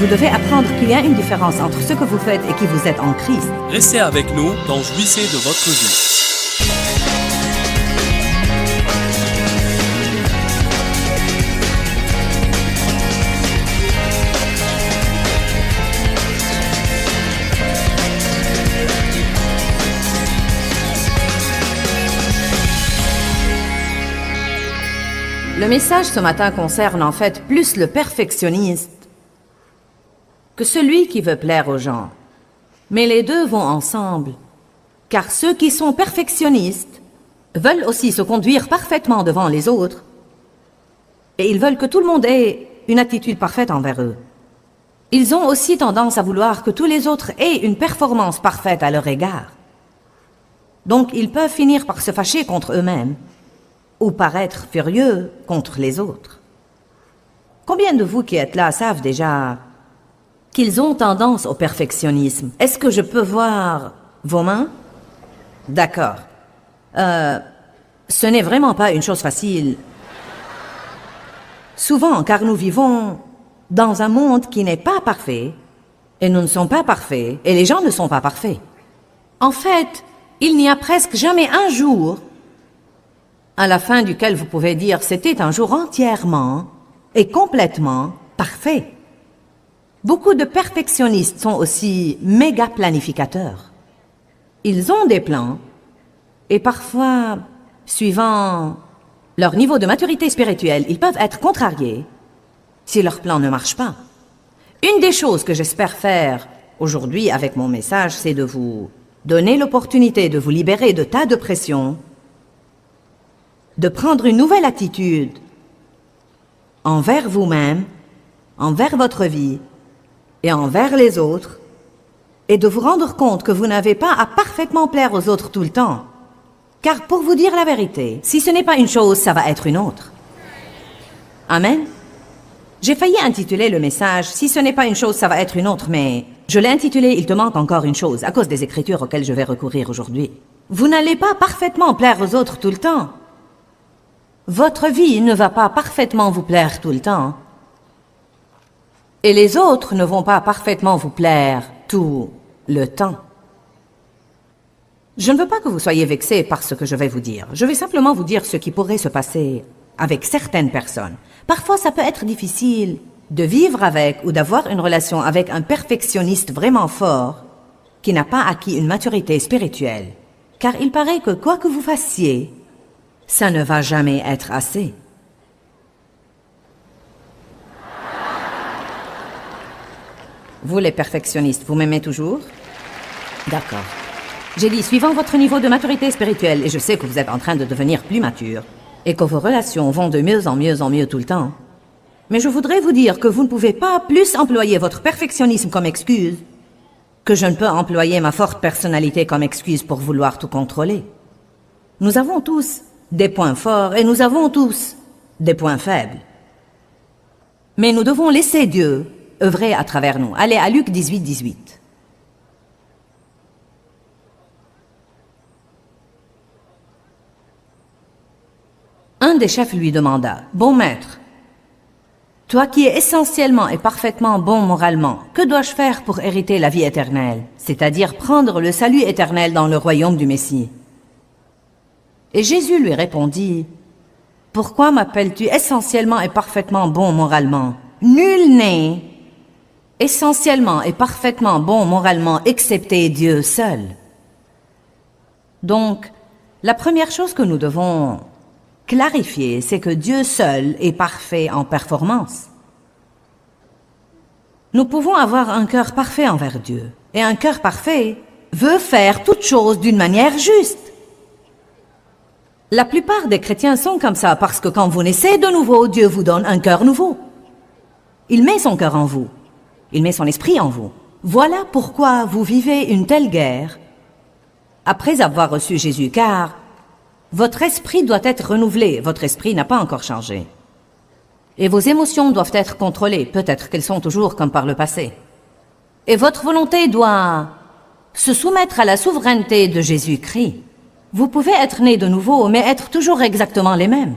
Vous devez apprendre qu'il y a une différence entre ce que vous faites et qui vous êtes en Christ. Restez avec nous dans Jouissez de votre vie. Le message ce matin concerne en fait plus le perfectionniste que celui qui veut plaire aux gens. Mais les deux vont ensemble, car ceux qui sont perfectionnistes veulent aussi se conduire parfaitement devant les autres, et ils veulent que tout le monde ait une attitude parfaite envers eux. Ils ont aussi tendance à vouloir que tous les autres aient une performance parfaite à leur égard. Donc ils peuvent finir par se fâcher contre eux-mêmes, ou paraître furieux contre les autres. Combien de vous qui êtes là savent déjà qu'ils ont tendance au perfectionnisme? Est-ce que je peux voir vos mains? D'accord. Ce n'est vraiment pas une chose facile. Souvent, car nous vivons dans un monde qui n'est pas parfait, et nous ne sommes pas parfaits, et les gens ne sont pas parfaits. En fait, il n'y a presque jamais un jour à la fin duquel vous pouvez dire c'était un jour entièrement et complètement parfait. Beaucoup de perfectionnistes sont aussi méga planificateurs. Ils ont des plans et parfois, suivant leur niveau de maturité spirituelle, ils peuvent être contrariés si leur plan ne marche pas. Une des choses que j'espère faire aujourd'hui avec mon message, c'est de vous donner l'opportunité de vous libérer de tas de pression, de prendre une nouvelle attitude envers vous-même, envers votre vie et envers les autres, et de vous rendre compte que vous n'avez pas à parfaitement plaire aux autres tout le temps. Car pour vous dire la vérité, si ce n'est pas une chose, ça va être une autre. Amen. J'ai failli intituler le message « Si ce n'est pas une chose, ça va être une autre », mais je l'ai intitulé « Il te manque encore une chose » à cause des écritures auxquelles je vais recourir aujourd'hui. Vous n'allez pas parfaitement plaire aux autres tout le temps. Votre vie ne va pas parfaitement vous plaire tout le temps. Et les autres ne vont pas parfaitement vous plaire tout le temps. Je ne veux pas que vous soyez vexés par ce que je vais vous dire. Je vais simplement vous dire ce qui pourrait se passer avec certaines personnes. Parfois, ça peut être difficile de vivre avec ou d'avoir une relation avec un perfectionniste vraiment fort qui n'a pas acquis une maturité spirituelle. Car il paraît que quoi que vous fassiez, ça ne va jamais être assez. Vous les perfectionnistes, vous m'aimez toujours? D'accord. J'ai dit, suivant votre niveau de maturité spirituelle, et je sais que vous êtes en train de devenir plus mature, et que vos relations vont de mieux en mieux tout le temps. Mais je voudrais vous dire que vous ne pouvez pas plus employer votre perfectionnisme comme excuse que je ne peux employer ma forte personnalité comme excuse pour vouloir tout contrôler. Nous avons tous des points forts et nous avons tous des points faibles. Mais nous devons laisser Dieu œuvrer à travers nous. Allez à Luc 18, 18. Un des chefs lui demanda, « Bon maître, toi qui es essentiellement et parfaitement bon moralement, que dois-je faire pour hériter la vie éternelle, c'est-à-dire prendre le salut éternel dans le royaume du Messie ?» Et Jésus lui répondit, « Pourquoi m'appelles-tu essentiellement et parfaitement bon moralement? Nul n'est essentiellement et parfaitement bon moralement excepté Dieu seul. » Donc, la première chose que nous devons clarifier, c'est que Dieu seul est parfait en performance. Nous pouvons avoir un cœur parfait envers Dieu, et un cœur parfait veut faire toutes choses d'une manière juste. La plupart des chrétiens sont comme ça parce que quand vous naissez de nouveau, Dieu vous donne un cœur nouveau. Il met son cœur en vous. Il met son esprit en vous. Voilà pourquoi vous vivez une telle guerre après avoir reçu Jésus, car votre esprit doit être renouvelé. Votre esprit n'a pas encore changé. Et vos émotions doivent être contrôlées. Peut-être qu'elles sont toujours comme par le passé. Et votre volonté doit se soumettre à la souveraineté de Jésus-Christ. Vous pouvez être nés de nouveau, mais être toujours exactement les mêmes.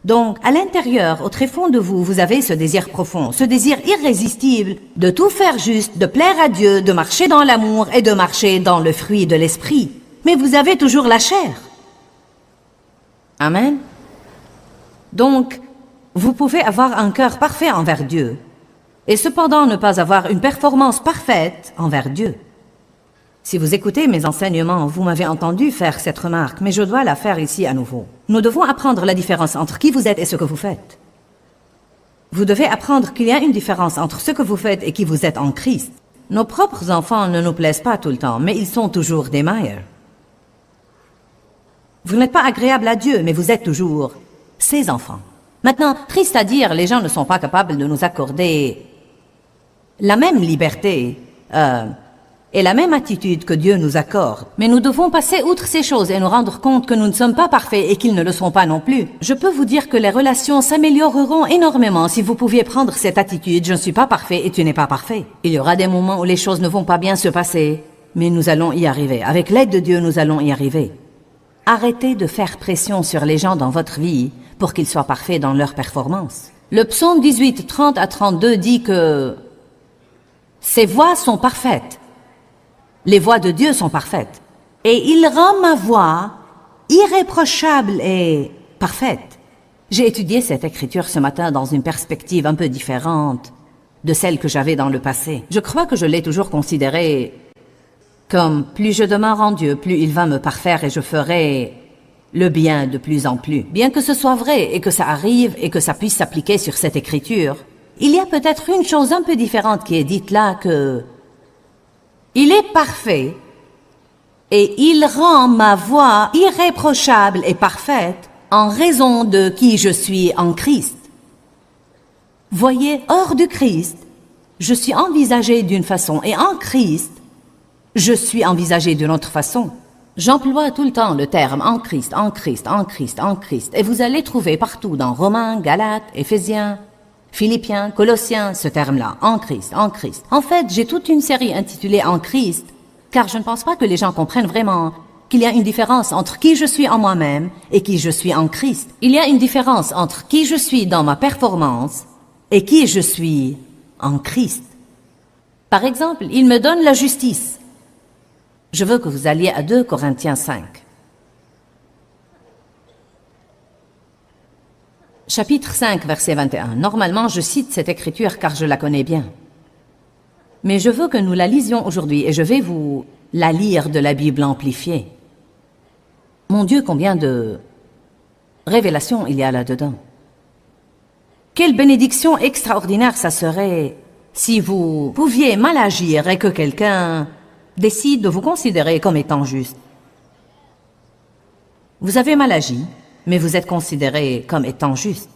Donc, à l'intérieur, au tréfonds de vous, vous avez ce désir profond, ce désir irrésistible de tout faire juste, de plaire à Dieu, de marcher dans l'amour et de marcher dans le fruit de l'esprit. Mais vous avez toujours la chair. Amen. Donc, vous pouvez avoir un cœur parfait envers Dieu et cependant ne pas avoir une performance parfaite envers Dieu. Si vous écoutez mes enseignements, vous m'avez entendu faire cette remarque, mais je dois la faire ici à nouveau. Nous devons apprendre la différence entre qui vous êtes et ce que vous faites. Vous devez apprendre qu'il y a une différence entre ce que vous faites et qui vous êtes en Christ. Nos propres enfants ne nous plaisent pas tout le temps, mais ils sont toujours des meilleurs. Vous n'êtes pas agréable à Dieu, mais vous êtes toujours ses enfants. Maintenant, triste à dire, les gens ne sont pas capables de nous accorder la même liberté et la même attitude que Dieu nous accorde. Mais nous devons passer outre ces choses et nous rendre compte que nous ne sommes pas parfaits et qu'ils ne le sont pas non plus. Je peux vous dire que les relations s'amélioreront énormément si vous pouviez prendre cette attitude « je ne suis pas parfait et tu n'es pas parfait ». Il y aura des moments où les choses ne vont pas bien se passer, mais nous allons y arriver. Avec l'aide de Dieu, nous allons y arriver. Arrêtez de faire pression sur les gens dans votre vie pour qu'ils soient parfaits dans leur performance. Le psaume 18, 30 à 32 dit que ses voies sont parfaites. Les voies de Dieu sont parfaites. Et il rend ma voix irréprochable et parfaite. J'ai étudié cette écriture ce matin dans une perspective un peu différente de celle que j'avais dans le passé. Je crois que je l'ai toujours considérée comme plus je demeure en Dieu, plus il va me parfaire et je ferai le bien de plus en plus. Bien que ce soit vrai et que ça arrive et que ça puisse s'appliquer sur cette écriture, il y a peut-être une chose un peu différente qui est dite là que il est parfait et il rend ma voie irréprochable et parfaite en raison de qui je suis en Christ. Voyez, hors du Christ, je suis envisagé d'une façon et en Christ, je suis envisagé d'une autre façon. J'emploie tout le temps le terme en Christ, en Christ, en Christ, en Christ. Et vous allez trouver partout dans Romains, Galates, Éphésiens, Philippiens, Colossiens, ce terme-là, en Christ, en Christ. En fait, j'ai toute une série intitulée En Christ, car je ne pense pas que les gens comprennent vraiment qu'il y a une différence entre qui je suis en moi-même et qui je suis en Christ. Il y a une différence entre qui je suis dans ma performance et qui je suis en Christ. Par exemple, il me donne la justice. Je veux que vous alliez à 2 Corinthiens 5. Chapitre 5, verset 21. Normalement, je cite cette écriture car je la connais bien. Mais je veux que nous la lisions aujourd'hui et je vais vous la lire de la Bible amplifiée. Mon Dieu, combien de révélations il y a là-dedans. Quelle bénédiction extraordinaire ça serait si vous pouviez mal agir et que quelqu'un décide de vous considérer comme étant juste. Vous avez mal agi, mais vous êtes considéré comme étant juste.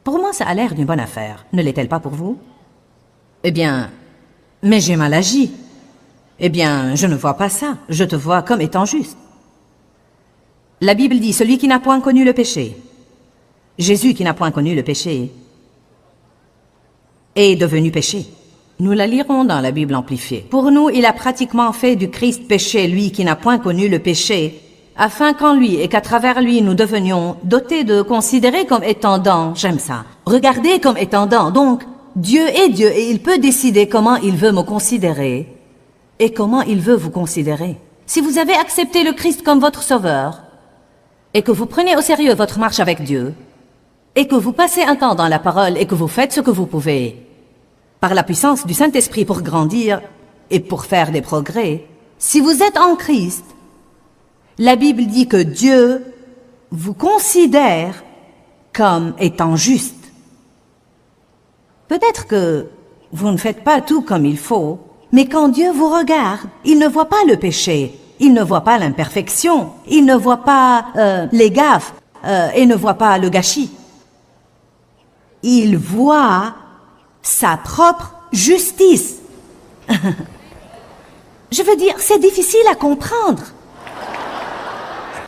Pour moi, ça a l'air d'une bonne affaire. Ne l'est-elle pas pour vous? Eh bien, mais j'ai mal agi. Eh bien, je ne vois pas ça. Je te vois comme étant juste. La Bible dit, celui qui n'a point connu le péché. Jésus qui n'a point connu le péché est devenu péché. Nous la lirons dans la Bible amplifiée. Pour nous, il a pratiquement fait du Christ péché, lui qui n'a point connu le péché, afin qu'en lui et qu'à travers lui nous devenions dotés de considérer comme étant dans, j'aime ça, regarder comme étant dans. Donc, Dieu est Dieu et il peut décider comment il veut me considérer et comment il veut vous considérer. Si vous avez accepté le Christ comme votre sauveur et que vous prenez au sérieux votre marche avec Dieu et que vous passez un temps dans la parole et que vous faites ce que vous pouvez par la puissance du Saint-Esprit pour grandir et pour faire des progrès, si vous êtes en Christ, la Bible dit que Dieu vous considère comme étant juste. Peut-être que vous ne faites pas tout comme il faut, mais quand Dieu vous regarde, il ne voit pas le péché, il ne voit pas l'imperfection, il ne voit pas les gaffes et ne voit pas le gâchis. Il voit sa propre justice. Je veux dire, c'est difficile à comprendre.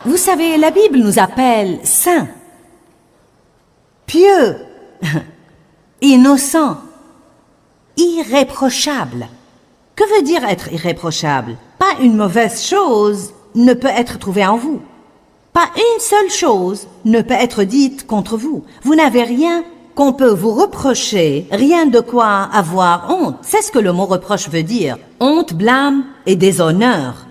Vous savez, la Bible nous appelle saints, pieux, innocents, irréprochables. Que veut dire être irréprochable? Pas une mauvaise chose ne peut être trouvée en vous. Pas une seule chose ne peut être dite contre vous. Vous n'avez rien qu'on peut vous reprocher, rien de quoi avoir honte. C'est ce que le mot reproche veut dire. Honte, blâme et déshonneur.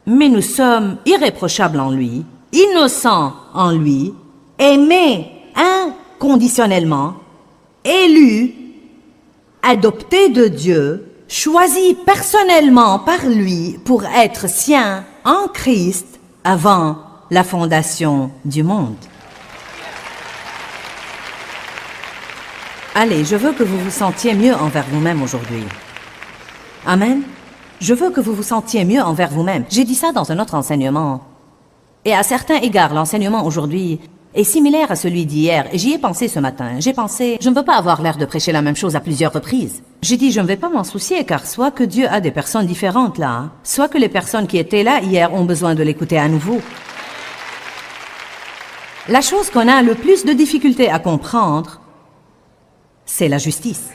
Mais nous sommes irréprochables en lui, innocents en lui, aimés inconditionnellement, élus, adoptés de Dieu, choisis personnellement par lui pour être siens en Christ avant la fondation du monde. Allez, je veux que vous vous sentiez mieux envers vous-même aujourd'hui. Amen. Je veux que vous vous sentiez mieux envers vous-même. J'ai dit ça dans un autre enseignement. Et à certains égards, l'enseignement aujourd'hui est similaire à celui d'hier. Et j'y ai pensé ce matin. J'ai pensé, je ne veux pas avoir l'air de prêcher la même chose à plusieurs reprises. J'ai dit, je ne vais pas m'en soucier, car soit que Dieu a des personnes différentes là, soit que les personnes qui étaient là hier ont besoin de l'écouter à nouveau. La chose qu'on a le plus de difficulté à comprendre, c'est la justice.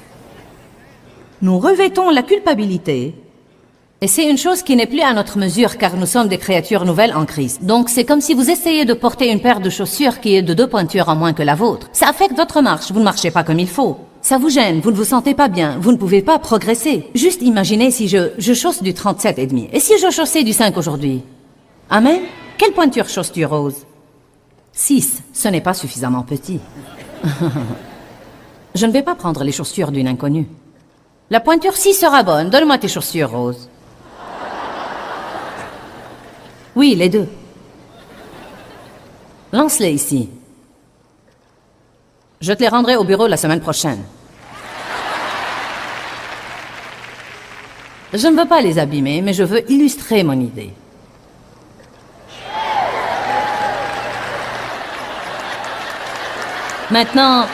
Nous revêtons la culpabilité, et c'est une chose qui n'est plus à notre mesure car nous sommes des créatures nouvelles en Christ. Donc c'est comme si vous essayez de porter une paire de chaussures qui est de 2 pointures en moins que la vôtre. Ça affecte votre marche, vous ne marchez pas comme il faut. Ça vous gêne, vous ne vous sentez pas bien, vous ne pouvez pas progresser. Juste imaginez si je chausse du 37,5. Et si je chaussais du 5 aujourd'hui? Amen? Quelle pointure chausses-tu, Rose? 6, ce n'est pas suffisamment petit. Je ne vais pas prendre les chaussures d'une inconnue. La pointure 6 sera bonne. Donne-moi tes chaussures, Rose. Oui, les deux. Lance-les ici. Je te les rendrai au bureau la semaine prochaine. Je ne veux pas les abîmer, mais je veux illustrer mon idée. Maintenant,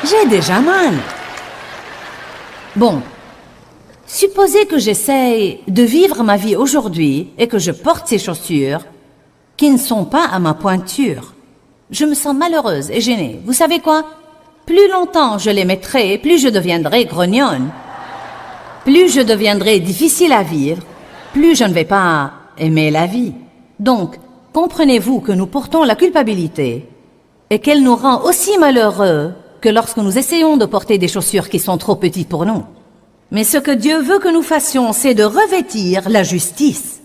j'ai déjà mal. Bon, supposez que j'essaye de vivre ma vie aujourd'hui et que je porte ces chaussures qui ne sont pas à ma pointure. Je me sens malheureuse et gênée. Vous savez quoi? Plus longtemps je les mettrai, plus je deviendrai grognonne. Plus je deviendrai difficile à vivre, plus je ne vais pas aimer la vie. Donc, comprenez-vous que nous portons la culpabilité et qu'elle nous rend aussi malheureux que lorsque nous essayons de porter des chaussures qui sont trop petites pour nous. Mais ce que Dieu veut que nous fassions, c'est de revêtir la justice.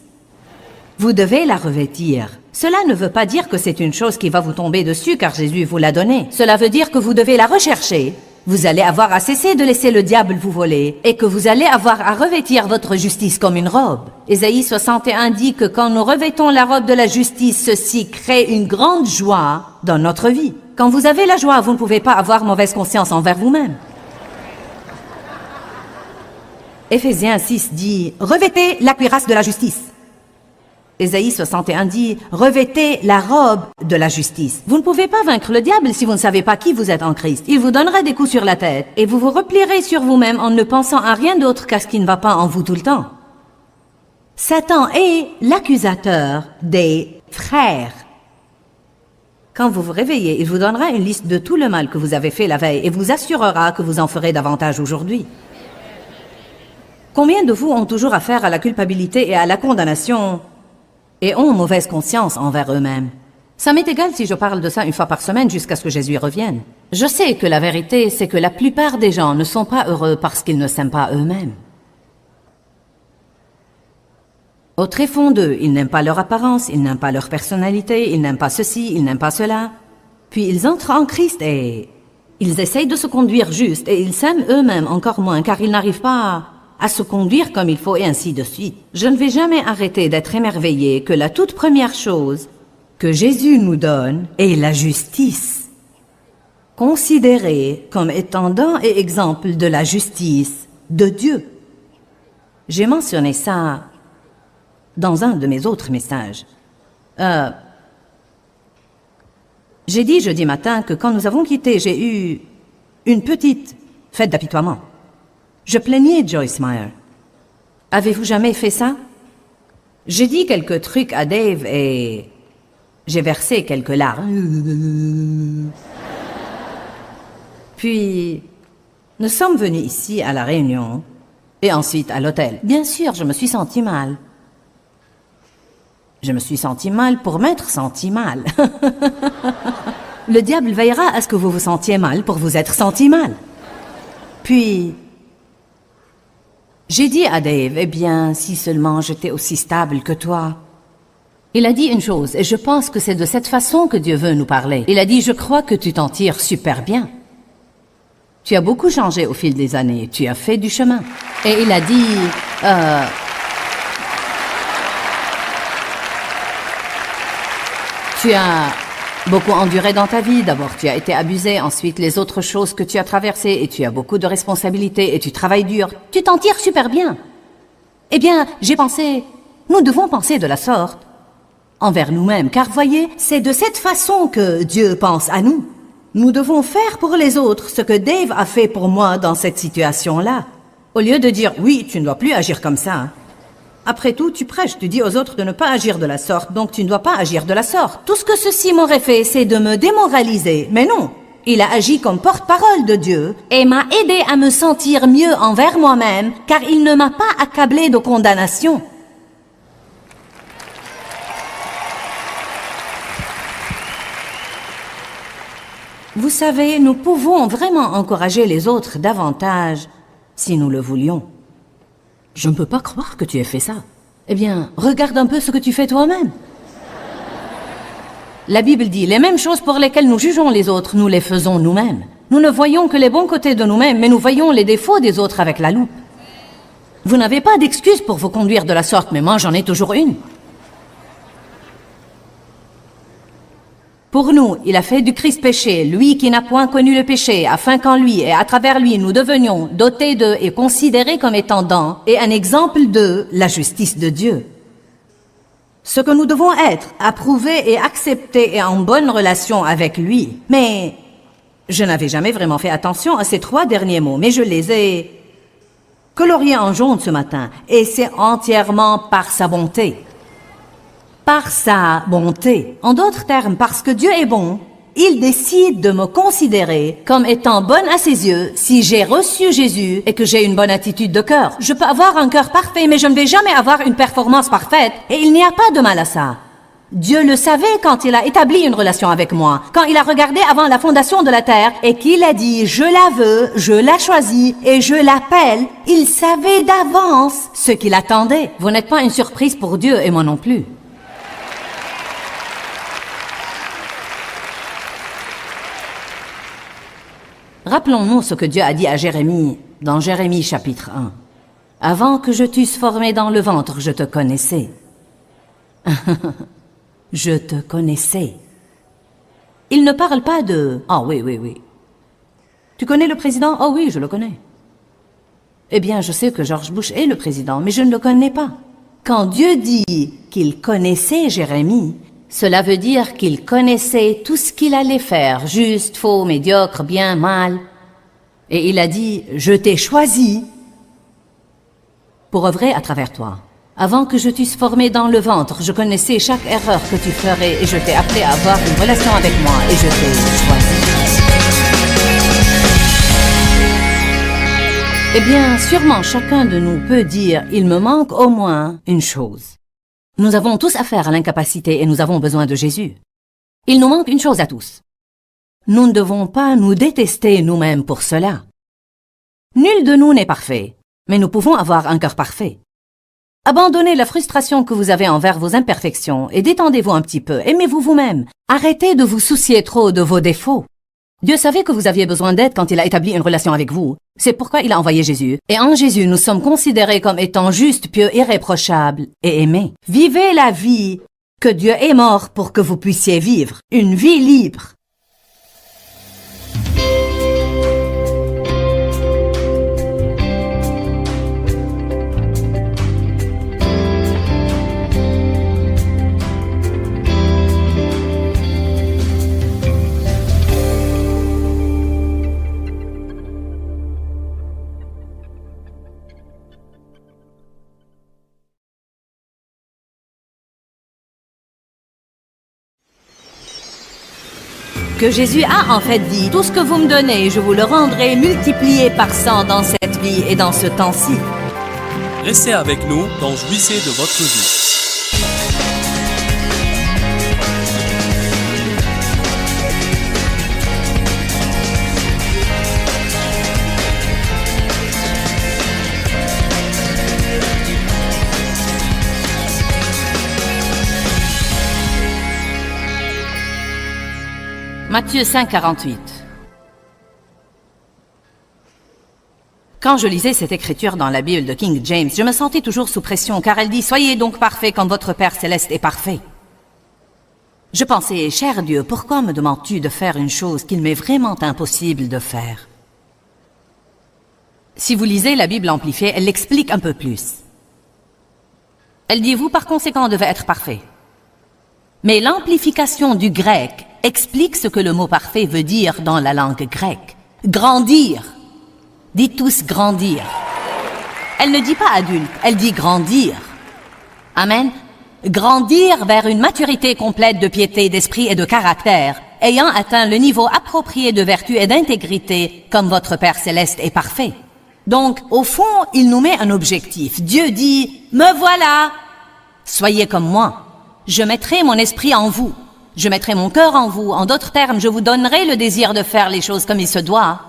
Vous devez la revêtir. Cela ne veut pas dire que c'est une chose qui va vous tomber dessus car Jésus vous l'a donnée. Cela veut dire que vous devez la rechercher. Vous allez avoir à cesser de laisser le diable vous voler et que vous allez avoir à revêtir votre justice comme une robe. Ésaïe 61 dit que quand nous revêtons la robe de la justice, ceci crée une grande joie dans notre vie. Quand vous avez la joie, vous ne pouvez pas avoir mauvaise conscience envers vous-même. Éphésiens 6 dit « Revêtez la cuirasse de la justice ». Ésaïe 61 dit « Revêtez la robe de la justice ». Vous ne pouvez pas vaincre le diable si vous ne savez pas qui vous êtes en Christ. Il vous donnera des coups sur la tête et vous vous replierez sur vous-même en ne pensant à rien d'autre qu'à ce qui ne va pas en vous tout le temps. Satan est l'accusateur des frères. Quand vous vous réveillez, il vous donnera une liste de tout le mal que vous avez fait la veille et vous assurera que vous en ferez davantage aujourd'hui. Combien de vous ont toujours affaire à la culpabilité et à la condamnation et ont mauvaise conscience envers eux-mêmes? Ça m'est égal si je parle de ça une fois par semaine jusqu'à ce que Jésus revienne. Je sais que la vérité, c'est que la plupart des gens ne sont pas heureux parce qu'ils ne s'aiment pas eux-mêmes. Au tréfond d'eux, ils n'aiment pas leur apparence, ils n'aiment pas leur personnalité, ils n'aiment pas ceci, ils n'aiment pas cela. Puis ils entrent en Christ et ils essayent de se conduire juste et ils s'aiment eux-mêmes encore moins car ils n'arrivent pas à se conduire comme il faut et ainsi de suite. Je ne vais jamais arrêter d'être émerveillé que la toute première chose que Jésus nous donne est la justice. Considérée comme étant don et exemple de la justice de Dieu. J'ai mentionné ça dans un de mes autres messages. J'ai dit jeudi matin que quand nous avons quitté, j'ai eu une petite fête d'apitoiement. Je plaignais Joyce Meyer. Avez-vous jamais fait ça? J'ai dit quelques trucs à Dave et j'ai versé quelques larmes. Puis, nous sommes venus ici à la réunion et ensuite à l'hôtel. Bien sûr, je me suis sentie mal. Je me suis senti mal pour m'être senti mal. Le diable veillera à ce que vous vous sentiez mal pour vous être senti mal. Puis, j'ai dit à Dave, eh bien, si seulement j'étais aussi stable que toi. Il a dit une chose, et je pense que c'est de cette façon que Dieu veut nous parler. Il a dit, je crois que tu t'en tires super bien. Tu as beaucoup changé au fil des années, tu as fait du chemin. Et il a dit, tu as beaucoup enduré dans ta vie. D'abord, tu as été abusé. Ensuite, les autres choses que tu as traversées. Et tu as beaucoup de responsabilités. Et tu travailles dur. Tu t'en tires super bien. Eh bien, j'ai pensé, nous devons penser de la sorte envers nous-mêmes. Car voyez, c'est de cette façon que Dieu pense à nous. Nous devons faire pour les autres ce que Dave a fait pour moi dans cette situation-là. Au lieu de dire, oui, tu ne dois plus agir comme ça. Après tout, tu prêches, tu dis aux autres de ne pas agir de la sorte, donc tu ne dois pas agir de la sorte. Tout ce que ceci m'aurait fait, c'est de me démoraliser. Mais non, il a agi comme porte-parole de Dieu et m'a aidé à me sentir mieux envers moi-même, car il ne m'a pas accablé de condamnation. Vous savez, nous pouvons vraiment encourager les autres davantage si nous le voulions. Je ne peux pas croire que tu aies fait ça. Eh bien, regarde un peu ce que tu fais toi-même. La Bible dit, les mêmes choses pour lesquelles nous jugeons les autres, nous les faisons nous-mêmes. Nous ne voyons que les bons côtés de nous-mêmes, mais nous voyons les défauts des autres avec la loupe. Vous n'avez pas d'excuse pour vous conduire de la sorte, mais moi j'en ai toujours une. Pour nous, il a fait du Christ péché, lui qui n'a point connu le péché, afin qu'en lui et à travers lui, nous devenions dotés de et considérés comme étant dans et un exemple de la justice de Dieu. Ce que nous devons être, approuvés et acceptés et en bonne relation avec lui. Mais je n'avais jamais vraiment fait attention à ces 3 derniers mots, mais je les ai coloriés en jaune ce matin, et c'est entièrement par sa bonté. Par sa bonté. En d'autres termes, parce que Dieu est bon, il décide de me considérer comme étant bonne à ses yeux si j'ai reçu Jésus et que j'ai une bonne attitude de cœur. Je peux avoir un cœur parfait, mais je ne vais jamais avoir une performance parfaite, et il n'y a pas de mal à ça. Dieu le savait quand il a établi une relation avec moi, quand il a regardé avant la fondation de la terre et qu'il a dit « je la veux, je la choisis et je l'appelle », il savait d'avance ce qu'il attendait. Vous n'êtes pas une surprise pour Dieu et moi non plus. Rappelons-nous ce que Dieu a dit à Jérémie dans Jérémie chapitre 1. « Avant que je t'eusse formé dans le ventre, je te connaissais. » Je te connaissais. Il ne parle pas de « Ah oui, oui, oui. Tu connais le président? Oh oui, je le connais. » Eh bien, je sais que George Bush est le président, mais je ne le connais pas. Quand Dieu dit qu'il connaissait Jérémie, cela veut dire qu'il connaissait tout ce qu'il allait faire, juste, faux, médiocre, bien, mal. Et il a dit, je t'ai choisi pour œuvrer à travers toi. Avant que je t'eusse formé dans le ventre, je connaissais chaque erreur que tu ferais et je t'ai appelé à avoir une relation avec moi et je t'ai choisi. Eh bien, sûrement chacun de nous peut dire, il me manque au moins une chose. Nous avons tous affaire à l'incapacité et nous avons besoin de Jésus. Il nous manque une chose à tous. Nous ne devons pas nous détester nous-mêmes pour cela. Nul de nous n'est parfait, mais nous pouvons avoir un cœur parfait. Abandonnez la frustration que vous avez envers vos imperfections et détendez-vous un petit peu. Aimez-vous vous-même. Arrêtez de vous soucier trop de vos défauts. Dieu savait que vous aviez besoin d'aide quand il a établi une relation avec vous. C'est pourquoi il a envoyé Jésus. Et en Jésus, nous sommes considérés comme étant justes, pieux, irréprochables et aimés. Vivez la vie que Dieu est mort pour que vous puissiez vivre. Une vie libre. Que Jésus a en fait dit, tout ce que vous me donnez, je vous le rendrai multiplié par 100 dans cette vie et dans ce temps-ci. Restez avec nous dans Jouissez de votre vie. Matthieu 5, 48. Quand je lisais cette écriture dans la Bible de King James, je me sentais toujours sous pression, car elle dit « Soyez donc parfaits comme votre Père céleste est parfait ». Je pensais « Cher Dieu, pourquoi me demandes-tu de faire une chose qu'il m'est vraiment impossible de faire ?» Si vous lisez la Bible amplifiée, elle l'explique un peu plus. Elle dit « Vous, par conséquent, devez être parfaits ». Mais l'amplification du grec explique ce que le mot parfait veut dire dans la langue grecque. Grandir. Dites tous grandir. Elle ne dit pas adulte, elle dit grandir. Amen. Grandir vers une maturité complète de piété, d'esprit et de caractère, ayant atteint le niveau approprié de vertu et d'intégrité, comme votre Père céleste est parfait. Donc, au fond, il nous met un objectif. Dieu dit, me voilà. Soyez comme moi. Je mettrai mon esprit en vous. Je mettrai mon cœur en vous. En d'autres termes, je vous donnerai le désir de faire les choses comme il se doit.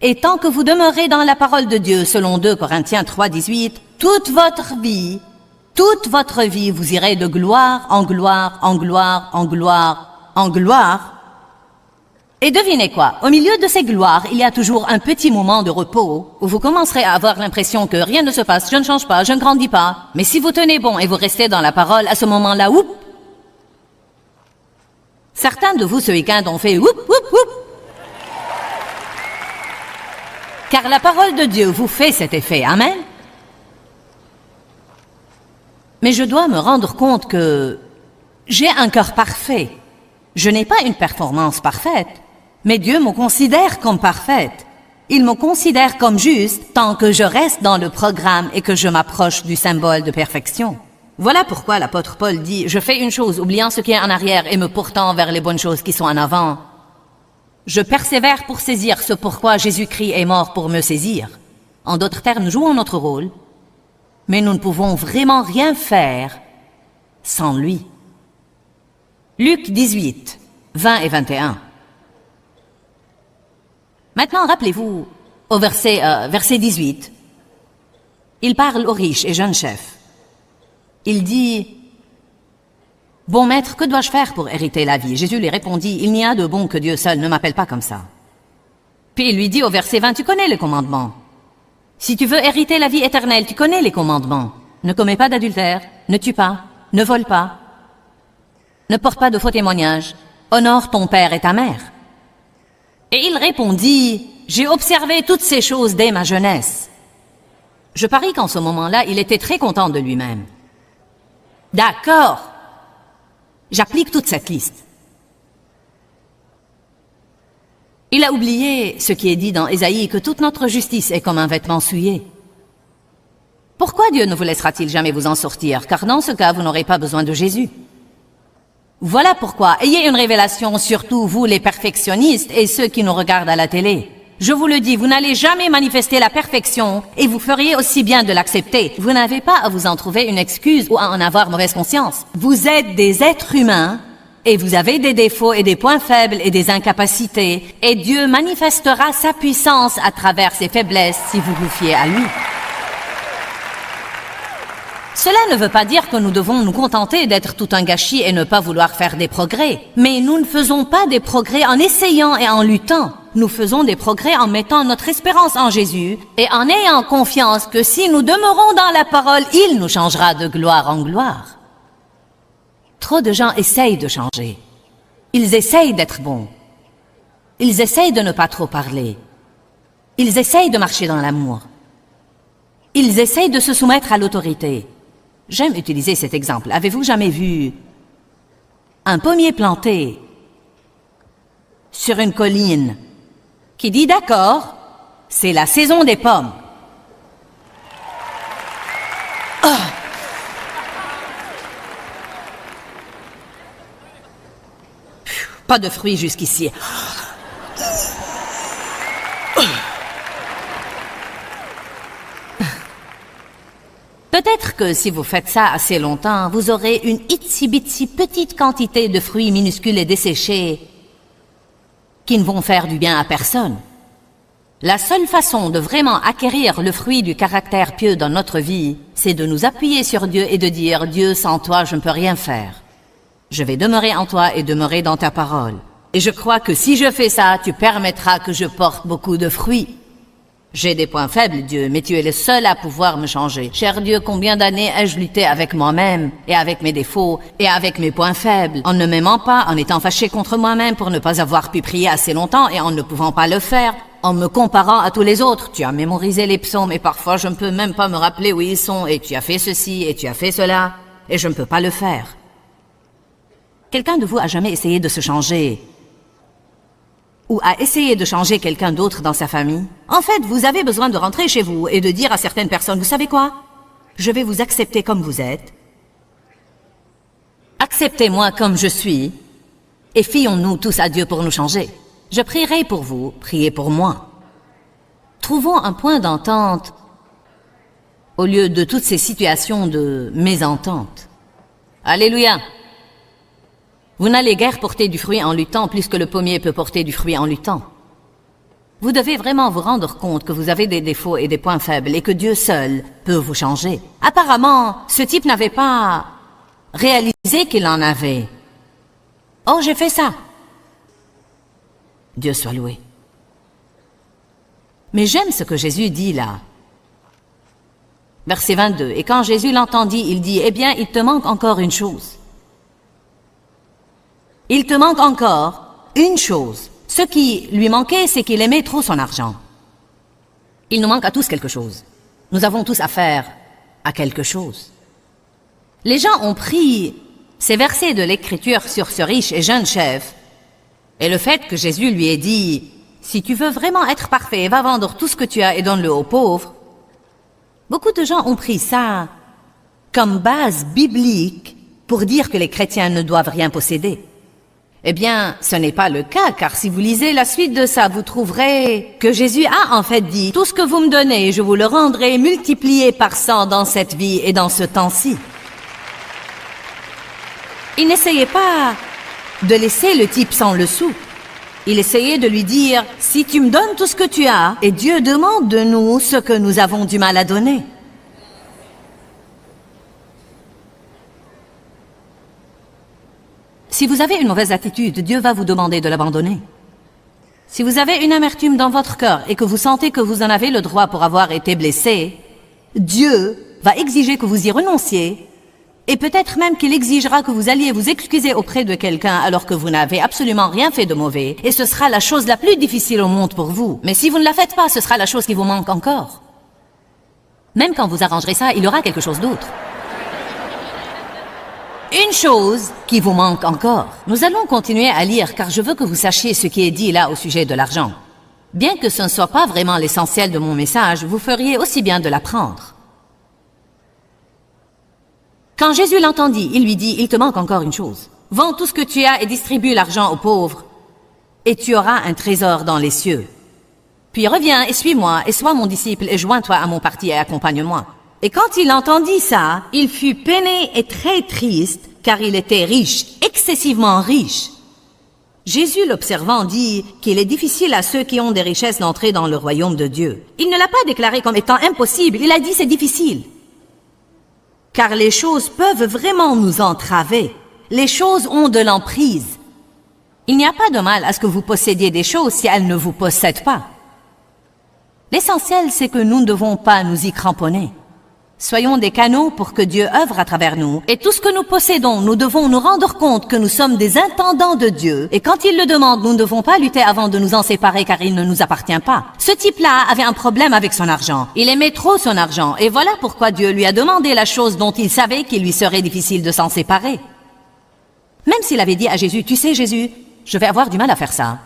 Et tant que vous demeurez dans la parole de Dieu, selon 2 Corinthiens 3, 18, toute votre vie, vous irez de gloire en gloire, en gloire, en gloire, en gloire. Et devinez quoi? Au milieu de ces gloires, il y a toujours un petit moment de repos où vous commencerez à avoir l'impression que rien ne se passe, je ne change pas, je ne grandis pas. Mais si vous tenez bon et vous restez dans la parole, à ce moment-là, whoop! Certains de vous ce week-end ont fait whoop, whoop, whoop! Car la parole de Dieu vous fait cet effet, amen. Mais je dois me rendre compte que j'ai un cœur parfait. Je n'ai pas une performance parfaite, mais Dieu me considère comme parfaite. Il me considère comme juste tant que je reste dans le programme et que je m'approche du symbole de perfection. Voilà pourquoi l'apôtre Paul dit « Je fais une chose, oubliant ce qui est en arrière et me portant vers les bonnes choses qui sont en avant. » Je persévère pour saisir ce pourquoi Jésus-Christ est mort pour me saisir. En d'autres termes, nous jouons notre rôle, mais nous ne pouvons vraiment rien faire sans lui. Luc 18, 20 et 21. Maintenant, rappelez-vous, au verset 18, il parle aux riches et jeunes chefs. Il dit... Bon maître, que dois-je faire pour hériter la vie? Jésus lui répondit, il n'y a de bon que Dieu seul, ne m'appelle pas comme ça. Puis il lui dit au verset 20, tu connais les commandements. Si tu veux hériter la vie éternelle, tu connais les commandements. Ne commets pas d'adultère, ne tue pas, ne vole pas, ne porte pas de faux témoignages, honore ton père et ta mère. Et il répondit, j'ai observé toutes ces choses dès ma jeunesse. Je parie qu'en ce moment-là, il était très content de lui-même. D'accord. J'applique toute cette liste. Il a oublié ce qui est dit dans Ésaïe, que toute notre justice est comme un vêtement souillé. Pourquoi Dieu ne vous laissera-t-il jamais vous en sortir? Car dans ce cas, vous n'aurez pas besoin de Jésus. Voilà pourquoi, ayez une révélation, surtout vous les perfectionnistes et ceux qui nous regardent à la télé. Je vous le dis, vous n'allez jamais manifester la perfection et vous feriez aussi bien de l'accepter. Vous n'avez pas à vous en trouver une excuse ou à en avoir mauvaise conscience. Vous êtes des êtres humains et vous avez des défauts et des points faibles et des incapacités et Dieu manifestera sa puissance à travers ses faiblesses si vous vous fiez à lui. Cela ne veut pas dire que nous devons nous contenter d'être tout un gâchis et ne pas vouloir faire des progrès. Mais nous ne faisons pas des progrès en essayant et en luttant. Nous faisons des progrès en mettant notre espérance en Jésus et en ayant confiance que si nous demeurons dans la parole, il nous changera de gloire en gloire. Trop de gens essayent de changer. Ils essayent d'être bons. Ils essayent de ne pas trop parler. Ils essayent de marcher dans l'amour. Ils essayent de se soumettre à l'autorité. J'aime utiliser cet exemple. Avez-vous jamais vu un pommier planté sur une colline qui dit d'accord, c'est la saison des pommes. Oh. Pas de fruits jusqu'ici. Peut-être que si vous faites ça assez longtemps, vous aurez une itsy-bitsy petite quantité de fruits minuscules et desséchés qui ne vont faire du bien à personne. La seule façon de vraiment acquérir le fruit du caractère pieux dans notre vie, c'est de nous appuyer sur Dieu et de dire « Dieu, sans toi, je ne peux rien faire. Je vais demeurer en toi et demeurer dans ta parole. Et je crois que si je fais ça, tu permettras que je porte beaucoup de fruits. J'ai des points faibles, Dieu, mais tu es le seul à pouvoir me changer. Cher Dieu, combien d'années ai-je lutté avec moi-même, et avec mes défauts, et avec mes points faibles, en ne m'aimant pas, en étant fâché contre moi-même pour ne pas avoir pu prier assez longtemps et en ne pouvant pas le faire, en me comparant à tous les autres. Tu as mémorisé les psaumes et parfois je ne peux même pas me rappeler où ils sont, et tu as fait ceci, et tu as fait cela, et je ne peux pas le faire. Quelqu'un de vous a jamais essayé de se changer? Ou à essayer de changer quelqu'un d'autre dans sa famille? En fait, vous avez besoin de rentrer chez vous et de dire à certaines personnes, vous savez quoi? Je vais vous accepter comme vous êtes. Acceptez-moi comme je suis. Et fions-nous tous à Dieu pour nous changer. Je prierai pour vous, priez pour moi. Trouvons un point d'entente au lieu de toutes ces situations de mésentente. Alléluia! Vous n'allez guère porter du fruit en luttant plus que le pommier peut porter du fruit en luttant. Vous devez vraiment vous rendre compte que vous avez des défauts et des points faibles et que Dieu seul peut vous changer. Apparemment, ce type n'avait pas réalisé qu'il en avait. Oh, j'ai fait ça. Dieu soit loué. Mais j'aime ce que Jésus dit là. Verset 22. Et quand Jésus l'entendit, il dit, eh bien, il te manque encore une chose. Il te manque encore une chose. Ce qui lui manquait, c'est qu'il aimait trop son argent. Il nous manque à tous quelque chose. Nous avons tous affaire à quelque chose. Les gens ont pris ces versets de l'Écriture sur ce riche et jeune chef, et le fait que Jésus lui ait dit, si tu veux vraiment être parfait, va vendre tout ce que tu as et donne-le aux pauvres. Beaucoup de gens ont pris ça comme base biblique pour dire que les chrétiens ne doivent rien posséder. Eh bien, ce n'est pas le cas, car si vous lisez la suite de ça, vous trouverez que Jésus a en fait dit, tout ce que vous me donnez, je vous le rendrai multiplié par 100 dans cette vie et dans ce temps-ci. Il n'essayait pas de laisser le type sans le sou. Il essayait de lui dire, si tu me donnes tout ce que tu as, et Dieu demande de nous ce que nous avons du mal à donner. Si vous avez une mauvaise attitude, Dieu va vous demander de l'abandonner. Si vous avez une amertume dans votre cœur et que vous sentez que vous en avez le droit pour avoir été blessé, Dieu va exiger que vous y renonciez et peut-être même qu'il exigera que vous alliez vous excuser auprès de quelqu'un alors que vous n'avez absolument rien fait de mauvais et ce sera la chose la plus difficile au monde pour vous. Mais si vous ne la faites pas, ce sera la chose qui vous manque encore. Même quand vous arrangerez ça, il y aura quelque chose d'autre. Une chose qui vous manque encore. Nous allons continuer à lire car je veux que vous sachiez ce qui est dit là au sujet de l'argent. Bien que ce ne soit pas vraiment l'essentiel de mon message, vous feriez aussi bien de l'apprendre. Quand Jésus l'entendit, il lui dit, il te manque encore une chose. Vends tout ce que tu as et distribue l'argent aux pauvres, et tu auras un trésor dans les cieux. Puis reviens et suis-moi, et sois mon disciple, et joins-toi à mon parti et accompagne-moi. Et quand il entendit ça, il fut peiné et très triste, car il était riche, excessivement riche. Jésus, l'observant, dit qu'il est difficile à ceux qui ont des richesses d'entrer dans le royaume de Dieu. Il ne l'a pas déclaré comme étant impossible, il a dit c'est difficile. Car les choses peuvent vraiment nous entraver. Les choses ont de l'emprise. Il n'y a pas de mal à ce que vous possédiez des choses si elles ne vous possèdent pas. L'essentiel, c'est que nous ne devons pas nous y cramponner. Soyons des canaux pour que Dieu œuvre à travers nous. Et tout ce que nous possédons, nous devons nous rendre compte que nous sommes des intendants de Dieu. Et quand il le demande, nous ne devons pas lutter avant de nous en séparer car il ne nous appartient pas. Ce type-là avait un problème avec son argent. Il aimait trop son argent. Et voilà pourquoi Dieu lui a demandé la chose dont il savait qu'il lui serait difficile de s'en séparer. Même s'il avait dit à Jésus, tu sais Jésus, je vais avoir du mal à faire ça.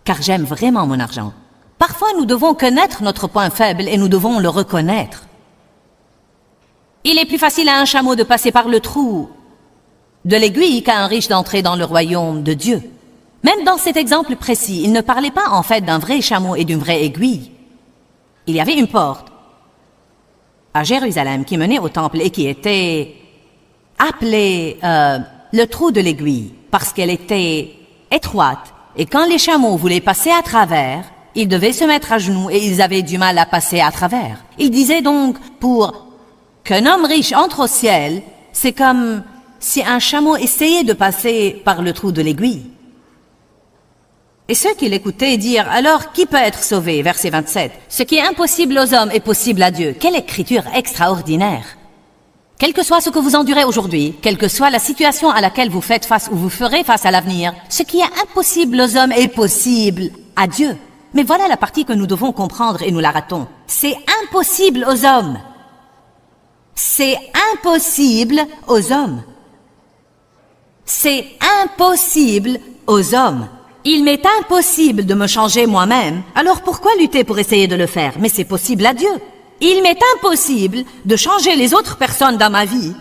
Car j'aime vraiment mon argent. Parfois, nous devons connaître notre point faible et nous devons le reconnaître. Il est plus facile à un chameau de passer par le trou de l'aiguille qu'à un riche d'entrer dans le royaume de Dieu. Même dans cet exemple précis, il ne parlait pas en fait d'un vrai chameau et d'une vraie aiguille. Il y avait une porte à Jérusalem qui menait au temple et qui était appelée le trou de l'aiguille parce qu'elle était étroite et quand les chameaux voulaient passer à travers, ils devaient se mettre à genoux et ils avaient du mal à passer à travers. Il disait donc, pour qu'un homme riche entre au ciel, c'est comme si un chameau essayait de passer par le trou de l'aiguille. Et ceux qui l'écoutaient dirent, alors qui peut être sauvé? Verset 27. Ce qui est impossible aux hommes est possible à Dieu. Quelle écriture extraordinaire! Quel que soit ce que vous endurez aujourd'hui, quelle que soit la situation à laquelle vous faites face ou vous ferez face à l'avenir, ce qui est impossible aux hommes est possible à Dieu. Mais voilà la partie que nous devons comprendre et nous la ratons. C'est impossible aux hommes. C'est impossible aux hommes. C'est impossible aux hommes. Il m'est impossible de me changer moi-même, alors pourquoi lutter pour essayer de le faire? Mais c'est possible à Dieu. Il m'est impossible de changer les autres personnes dans ma vie,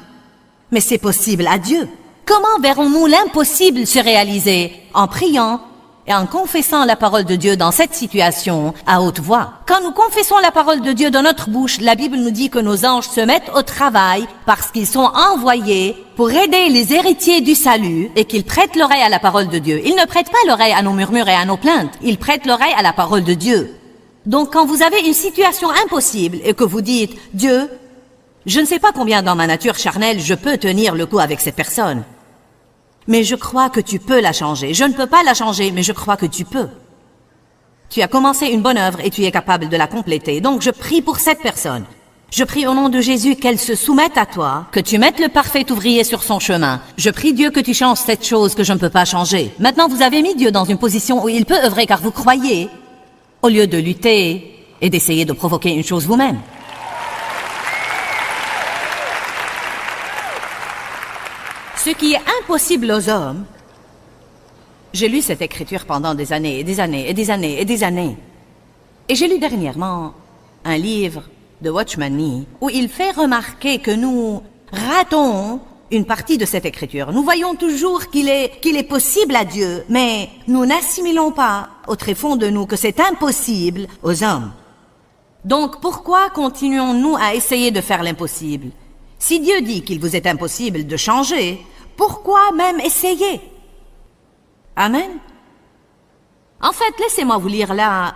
mais c'est possible à Dieu. Comment verrons-nous l'impossible se réaliser? En priant et en confessant la parole de Dieu dans cette situation à haute voix. Quand nous confessons la parole de Dieu dans notre bouche, la Bible nous dit que nos anges se mettent au travail parce qu'ils sont envoyés pour aider les héritiers du salut et qu'ils prêtent l'oreille à la parole de Dieu. Ils ne prêtent pas l'oreille à nos murmures et à nos plaintes, ils prêtent l'oreille à la parole de Dieu. Donc quand vous avez une situation impossible et que vous dites « Dieu, je ne sais pas combien dans ma nature charnelle je peux tenir le coup avec cette personne, mais je crois que tu peux la changer. Je ne peux pas la changer, mais je crois que tu peux. Tu as commencé une bonne œuvre et tu es capable de la compléter. Donc je prie pour cette personne. Je prie au nom de Jésus qu'elle se soumette à toi, que tu mettes le parfait ouvrier sur son chemin. Je prie Dieu que tu changes cette chose que je ne peux pas changer. Maintenant vous avez mis Dieu dans une position où il peut œuvrer car vous croyez, au lieu de lutter et d'essayer de provoquer une chose vous-même. Ce qui est impossible aux hommes, j'ai lu cette écriture pendant des années et des années et des années et des années. Et j'ai lu dernièrement un livre de Watchman Nee où il fait remarquer que nous ratons une partie de cette écriture. Nous voyons toujours qu'il est possible à Dieu, mais nous n'assimilons pas au tréfonds de nous que c'est impossible aux hommes. Donc pourquoi continuons-nous à essayer de faire l'impossible? Si Dieu dit qu'il vous est impossible de changer, pourquoi même essayer? Amen. En fait, laissez-moi vous lire là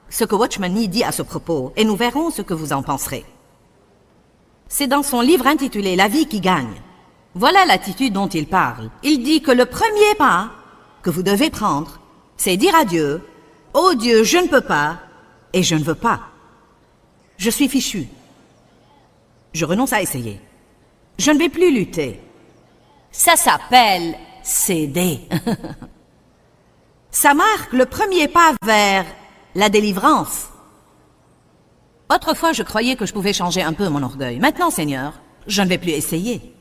ce que Watchman Nee dit à ce propos, et nous verrons ce que vous en penserez. C'est dans son livre intitulé « La vie qui gagne ». Voilà l'attitude dont il parle. Il dit que le premier pas que vous devez prendre, c'est dire à Dieu, « Oh Dieu, je ne peux pas, et je ne veux pas. Je suis fichu. Je renonce à essayer. Je ne vais plus lutter. » Ça s'appelle céder. Ça marque le premier pas vers la délivrance. Autrefois, je croyais que je pouvais changer un peu mon orgueil. Maintenant, Seigneur, je ne vais plus essayer.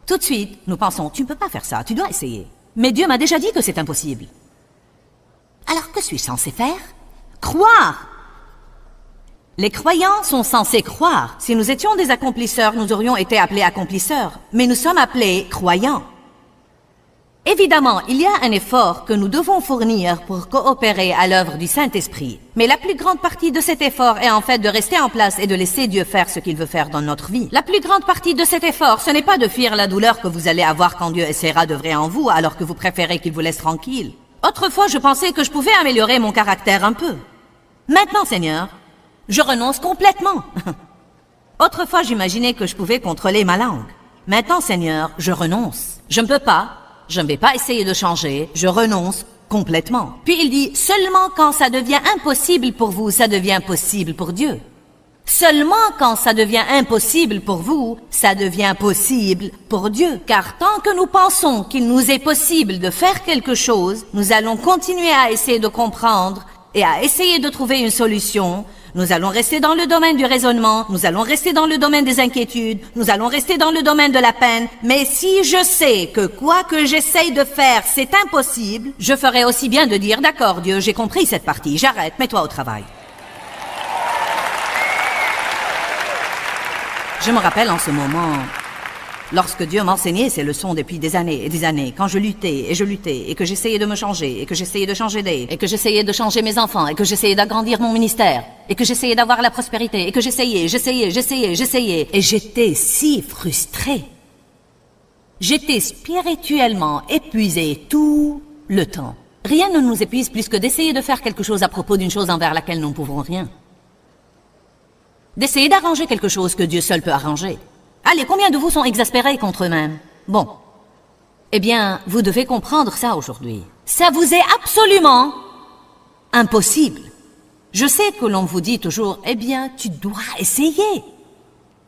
Tout de suite, nous pensons, tu ne peux pas faire ça, tu dois essayer. Mais Dieu m'a déjà dit que c'est impossible. Alors que suis-je censé faire? Croire. Les croyants sont censés croire. Si nous étions des accomplisseurs, nous aurions été appelés accomplisseurs. Mais nous sommes appelés croyants. Évidemment, il y a un effort que nous devons fournir pour coopérer à l'œuvre du Saint-Esprit. Mais la plus grande partie de cet effort est en fait de rester en place et de laisser Dieu faire ce qu'il veut faire dans notre vie. La plus grande partie de cet effort, ce n'est pas de fuir la douleur que vous allez avoir quand Dieu essaiera d'œuvrer en vous alors que vous préférez qu'il vous laisse tranquille. Autrefois, je pensais que je pouvais améliorer mon caractère un peu. Maintenant, Seigneur, je renonce complètement. Autrefois, j'imaginais que je pouvais contrôler ma langue. Maintenant, Seigneur, je renonce. Je ne peux pas. Je ne vais pas essayer de changer, je renonce complètement. Puis il dit, seulement quand ça devient impossible pour vous, ça devient possible pour Dieu. Seulement quand ça devient impossible pour vous, ça devient possible pour Dieu. Car tant que nous pensons qu'il nous est possible de faire quelque chose, nous allons continuer à essayer de comprendre et à essayer de trouver une solution. Nous allons rester dans le domaine du raisonnement, nous allons rester dans le domaine des inquiétudes, nous allons rester dans le domaine de la peine. Mais si je sais que quoi que j'essaye de faire, c'est impossible, je ferai aussi bien de dire, d'accord Dieu, j'ai compris cette partie, j'arrête, mets-toi au travail. Je me rappelle en ce moment, lorsque Dieu m'enseignait ces leçons depuis des années et des années, quand je luttais, et que j'essayais de me changer, et que j'essayais de changer Dave, et que j'essayais de changer mes enfants, et que j'essayais d'agrandir mon ministère, et que j'essayais d'avoir la prospérité, et que j'essayais, et j'étais si frustrée. J'étais spirituellement épuisée tout le temps. Rien ne nous épuise plus que d'essayer de faire quelque chose à propos d'une chose envers laquelle nous ne pouvons rien. D'essayer d'arranger quelque chose que Dieu seul peut arranger. Allez, combien de vous sont exaspérés contre eux-mêmes? Bon. Eh bien, vous devez comprendre ça aujourd'hui. Ça vous est absolument impossible. Je sais que l'on vous dit toujours, eh bien, tu dois essayer.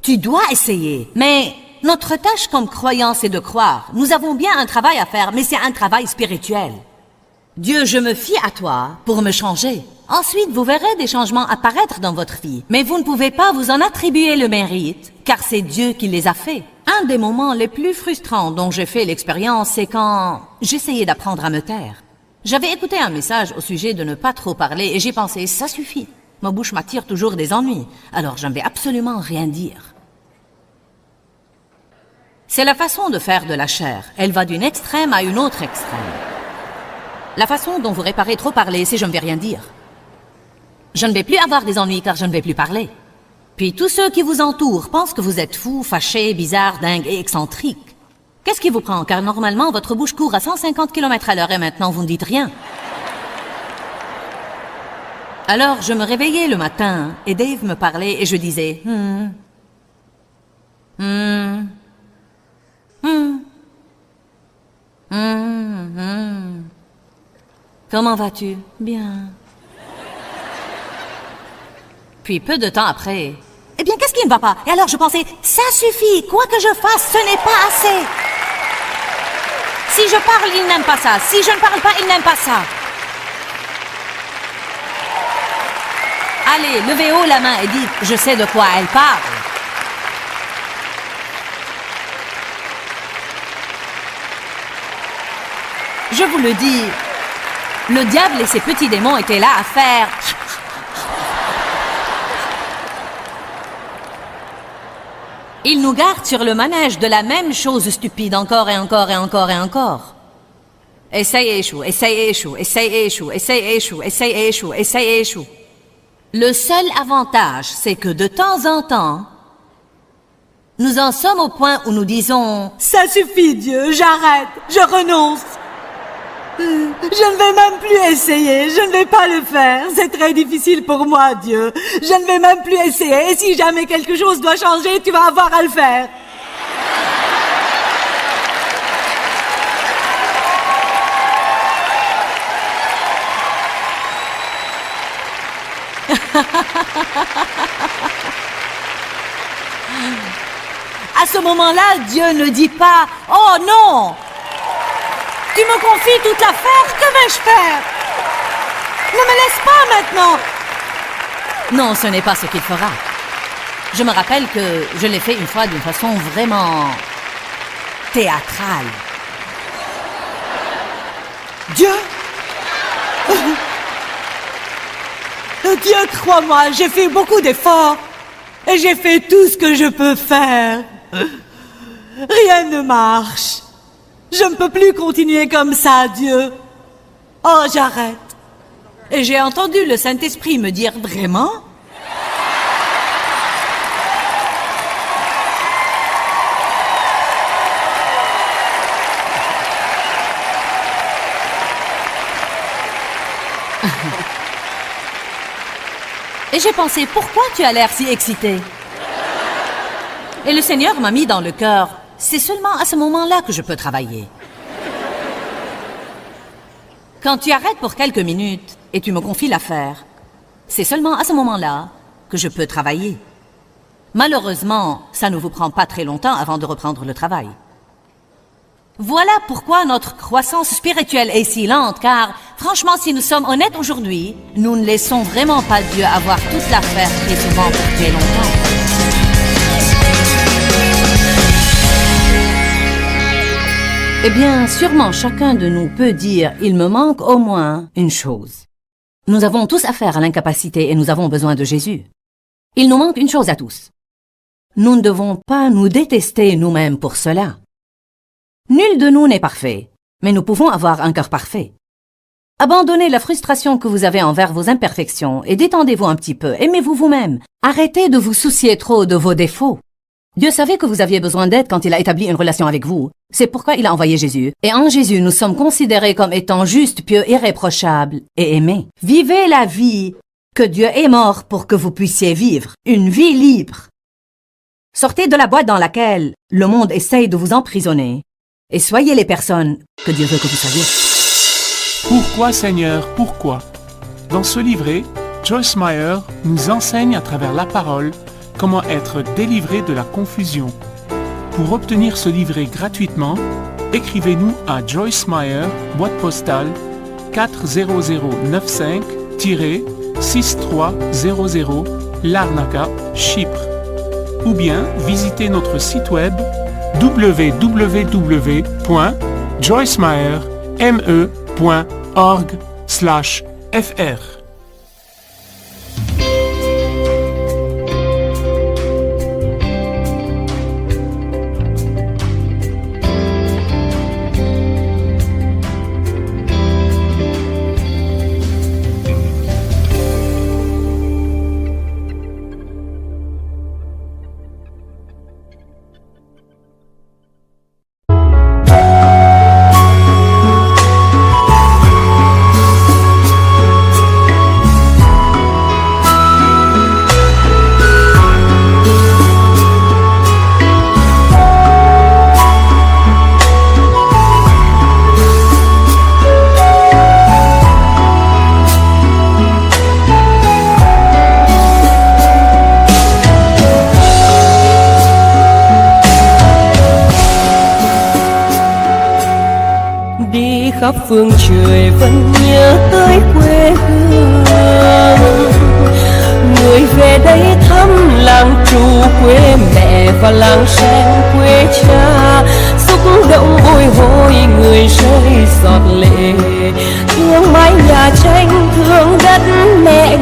Tu dois essayer. Mais notre tâche comme croyants, c'est de croire. Nous avons bien un travail à faire, mais c'est un travail spirituel. Dieu, je me fie à toi pour me changer. Ensuite, vous verrez des changements apparaître dans votre vie. Mais vous ne pouvez pas vous en attribuer le mérite, car c'est Dieu qui les a faits. Un des moments les plus frustrants dont j'ai fait l'expérience, c'est quand j'essayais d'apprendre à me taire. J'avais écouté un message au sujet de ne pas trop parler et j'ai pensé, ça suffit. Ma bouche m'attire toujours des ennuis, alors je ne vais absolument rien dire. C'est la façon de faire de la chair. Elle va d'une extrême à une autre extrême. La façon dont vous réparez trop parler, c'est je ne vais rien dire. Je ne vais plus avoir des ennuis car je ne vais plus parler. Puis tous ceux qui vous entourent pensent que vous êtes fou, fâché, bizarre, dingue et excentrique. Qu'est-ce qui vous prend? Car normalement, votre bouche court à 150 km à l'heure et maintenant vous ne dites rien. Alors, je me réveillais le matin et Dave me parlait et je disais Comment vas-tu? Bien. Puis peu de temps après, eh bien, qu'est-ce qui ne va pas? Et alors je pensais, ça suffit, quoi que je fasse, ce n'est pas assez. Si je parle, il n'aime pas ça. Si je ne parle pas, il n'aime pas ça. Allez, levez haut la main et dites, je sais de quoi elle parle. Je vous le dis, le diable et ses petits démons étaient là à faire... Ils nous gardent sur le manège de la même chose stupide encore et encore et encore et encore. Essaye et échoue, essaye et échoue, essaye et échoue, essaye et échoue, essaye et échoue, essaye et échoue. Le seul avantage, c'est que de temps en temps, nous en sommes au point où nous disons « Ça suffit Dieu, j'arrête, je renonce. Je ne vais même plus essayer, je ne vais pas le faire, c'est très difficile pour moi Dieu. Je ne vais même plus essayer et si jamais quelque chose doit changer, tu vas avoir à le faire. » À ce moment-là, Dieu ne dit pas « Oh non ! Tu me confies toute l'affaire, que vais-je faire? Ne me laisse pas maintenant !» Non, ce n'est pas ce qu'il fera. Je me rappelle que je l'ai fait une fois d'une façon vraiment théâtrale. Dieu? Dieu, crois-moi, j'ai fait beaucoup d'efforts et j'ai fait tout ce que je peux faire. Rien ne marche. Je ne peux plus continuer comme ça, Dieu. Oh, j'arrête. Et j'ai entendu le Saint-Esprit me dire, vraiment? Et j'ai pensé, pourquoi tu as l'air si excité? Et le Seigneur m'a mis dans le cœur, c'est seulement à ce moment-là que je peux travailler. Quand tu arrêtes pour quelques minutes et tu me confies l'affaire, c'est seulement à ce moment-là que je peux travailler. Malheureusement, ça ne vous prend pas très longtemps avant de reprendre le travail. Voilà pourquoi notre croissance spirituelle est si lente, car franchement, si nous sommes honnêtes aujourd'hui, nous ne laissons vraiment pas Dieu avoir toute l'affaire très souvent pour très longtemps. Eh bien, sûrement chacun de nous peut dire, il me manque au moins une chose. Nous avons tous affaire à l'incapacité et nous avons besoin de Jésus. Il nous manque une chose à tous. Nous ne devons pas nous détester nous-mêmes pour cela. Nul de nous n'est parfait, mais nous pouvons avoir un cœur parfait. Abandonnez la frustration que vous avez envers vos imperfections et détendez-vous un petit peu, aimez-vous vous-même. Arrêtez de vous soucier trop de vos défauts. Dieu savait que vous aviez besoin d'aide quand il a établi une relation avec vous. C'est pourquoi il a envoyé Jésus. Et en Jésus, nous sommes considérés comme étant justes, pieux, irréprochables et aimés. Vivez la vie que Dieu est mort pour que vous puissiez vivre. Une vie libre. Sortez de la boîte dans laquelle le monde essaye de vous emprisonner et soyez les personnes que Dieu veut que vous soyez. Pourquoi Seigneur, pourquoi? Dans ce livret, Joyce Meyer nous enseigne à travers la parole comment être délivré de la confusion. Pour obtenir ce livret gratuitement, écrivez-nous à Joyce Meyer, boîte postale 40095-6300 Larnaca, Chypre. Ou bien visitez notre site web www.joycemeyer.org/fr. khắp phương trời vẫn nhớ tới quê hương. Người về đây thăm làng trù quê mẹ và làng sen quê cha, xúc động bồi hồi người rơi giọt lệ, thương mái nhà tranh thương đất mẹ